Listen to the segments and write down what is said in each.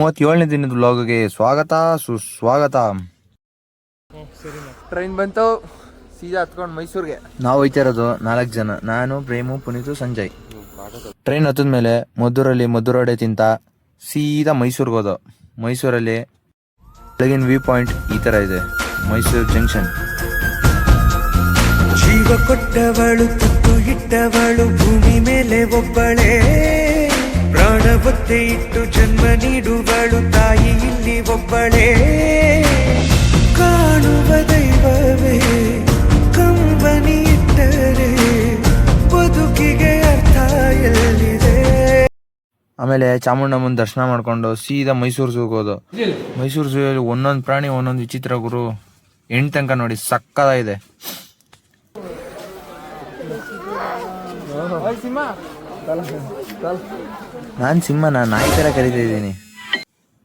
37ನೇ ದಿನದ ವ್ಲಾಗ್ಗೆ ಸ್ವಾಗತ ಸುಸ್ವಾಗತ. ಟ್ರೈನ್ ಬಂತು, ಸೀದಾ ಹತ್ಕೊಂಡು ಮೈಸೂರಿಗೆ. ನಾವು ಹೋಯ್ತಾ ಇರೋದು 4 ಜನ, ನಾನು, ಪ್ರೇಮು, ಪುನೀತು, ಸಂಜಯ್. ಟ್ರೈನ್ ಹತ್ತದ ಮೇಲೆ ಮಧುರಡೆ ತಿಂತ ಸೀದಾ ಮೈಸೂರಿಗೆ ಹೋದ. ಮೈಸೂರಲ್ಲಿ ಬೆಳಗಿನ ವ್ಯೂ ಪಾಯಿಂಟ್ ಈ ತರ ಇದೆ, ಮೈಸೂರು ಜಂಕ್ಷನ್. ಜೀವ ಕೊಟ್ಟವಳು, ತುತ್ತು ಇಟ್ಟವಳು, ಭೂಮಿ ಮೇಲೆ ಒಬ್ಬಳೇ ಪ್ರಾಣ ಒತ್ತೆ ಇಟ್ಟು ಜನ್ಮ ನೀಡುವಳು, ತಾಯಿ ಇಲ್ಲಿ ಒಬ್ಬಳೇ. ಕಾಣುವ ದೈವವೇ ಕಂಬನಿ ಇಟ್ಟರೆ ಬದುಕಿಗೆ ಅರ್ಥ ಎಲ್ಲಿದೆ. ಆಮೇಲೆ ಚಾಮುಂಡಮ್ಮನ ದರ್ಶನ ಮಾಡ್ಕೊಂಡು ಸೀದಾ ಮೈಸೂರು ಝೂಗೆ ಹೋದ. ಮೈಸೂರು ಝೂಯಲ್ಲಿ ಒಂದೊಂದು ಪ್ರಾಣಿ ಒಂದೊಂದು ವಿಚಿತ್ರ ಗುರು. ಹೆಣ್ಣು ತನಕ ನೋಡಿ ಸಕ್ಕದಾಗಿದೆ. ನಾನು ಸಿಂಹನ ನಾಯಿ ತರ ಕರಿತಾ ಇದ್ದೀನಿ.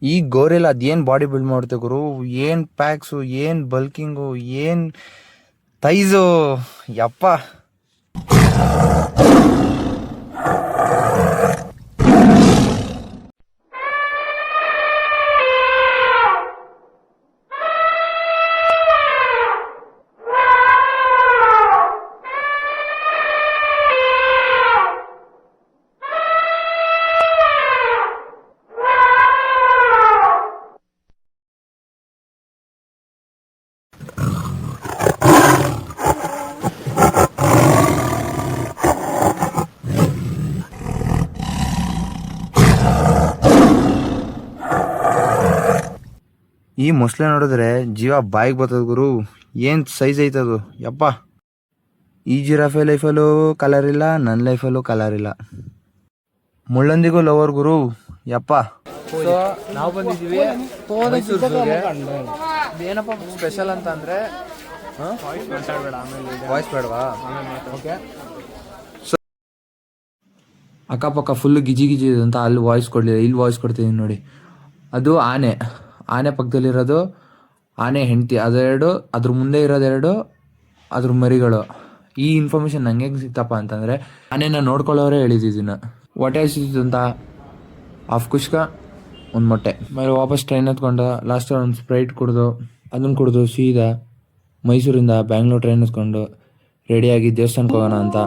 ಈ ಗೋರೆಲ್ಲ ಅದೇನ್ ಬಾಡಿ ಬಿಲ್ಡ್ ಮಾಡುತ್ತೆ ಗುರು, ಏನ್ ಪ್ಯಾಕ್ಸು, ಏನ್ ಬಲ್ಕಿಂಗು, ಏನ್ ತೈಜು, ಯಪ್ಪ. ಈ ಮೊಸಳೆ ನೋಡಿದ್ರೆ ಜೀವ ಬಾಯಿಗೆ ಬರ್ತದ ಗುರು, ಏನ್ ಸೈಜ್ ಐತದು, ಯಪ್ಪ. ಈ ಜಿರಾಫೆ ಲೈಫಲ್ಲೂ ಕಲರ್ ಇಲ್ಲ, ನನ್ನ ಲೈಫಲ್ಲೂ ಕಲರ್ ಇಲ್ಲ. ಮುಳ್ಳಂದಿಗೂ ಲವರ್ ಗುರು, ಯಪ್ಪ. ನಾವು ಬಂದಿದ್ದೀವಿ ಮೈಸೂರು ಝೂಗೆ. ಏನಪ್ಪ ಸ್ಪೆಷಲ್ ಅಂತ ಅಂದ್ರೆ ವಾಯ್ಸ್ ಬೇಡವಾ? ಓಕೆ. ಅಕ್ಕಪಕ್ಕ ಫುಲ್ ಗಿಜಿ ಗಿಜಿ ಇದೆ ಅಂತ ಅಲ್ಲಿ ವಾಯ್ಸ್ ಕೊಡಲಿಲ್ಲ, ಇಲ್ಲಿ ವಾಯ್ಸ್ ಕೊಡ್ತಿದ್ದೀನಿ ನೋಡಿ. ಅದು ಆನೆ ಪಕ್ಕದಲ್ಲಿರೋದು ಆನೆ ಹೆಂಡತಿ, ಅದೆರಡು, ಅದ್ರ ಮುಂದೆ ಇರೋದೆರಡು ಅದ್ರ ಮರಿಗಳು. ಈ ಇನ್ಫಾರ್ಮೇಶನ್ ನಂಗೆ ಹೆಂಗೆ ಸಿಕ್ತಪ್ಪ ಅಂತಂದರೆ ಆನೆನ ನೋಡ್ಕೊಳ್ಳೋರೇ ಹೇಳಿದ್ದಿನ. ಹೊಟ್ಟೆ ಹಸಿತಿತ್ತು ಅಂತ ಹಾಫ್ ಕುಷ್ಕ, ಒಂದು ಮೊಟ್ಟೆ. ಆಮೇಲೆ ವಾಪಸ್ ಟ್ರೈನ್ ಹತ್ಕೊಂಡು ಲಾಸ್ಟಲ್ಲಿ ಒಂದು ಸ್ಪ್ರೈಟ್ ಅದನ್ನು ಕುಡಿದು ಸೀದಾ ಮೈಸೂರಿಂದ ಬ್ಯಾಂಗ್ಳೂರ್ ಟ್ರೈನ್ ಹತ್ಕೊಂಡು ರೆಡಿಯಾಗಿ ದೇವಸ್ಥಾನಕ್ಕೆ ಹೋಗೋಣ ಅಂತ.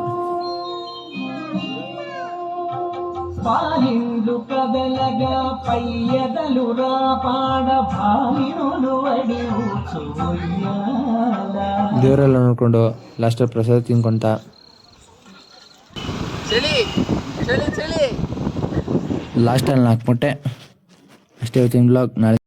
ದೇವರೆಲ್ಲ ನೋಡ್ಕೊಂಡು ಲಾಸ್ಟಲ್ಲಿ ಪ್ರಸಾದ ತಿನ್ಕೊಂತ ಲಾಸ್ಟಲ್ಲಿ 4 ಮೊಟ್ಟೆ ಅಷ್ಟೇ. ಇವತ್ತಿನ ಬ್ಲಾಗ್. ನಾಳೆ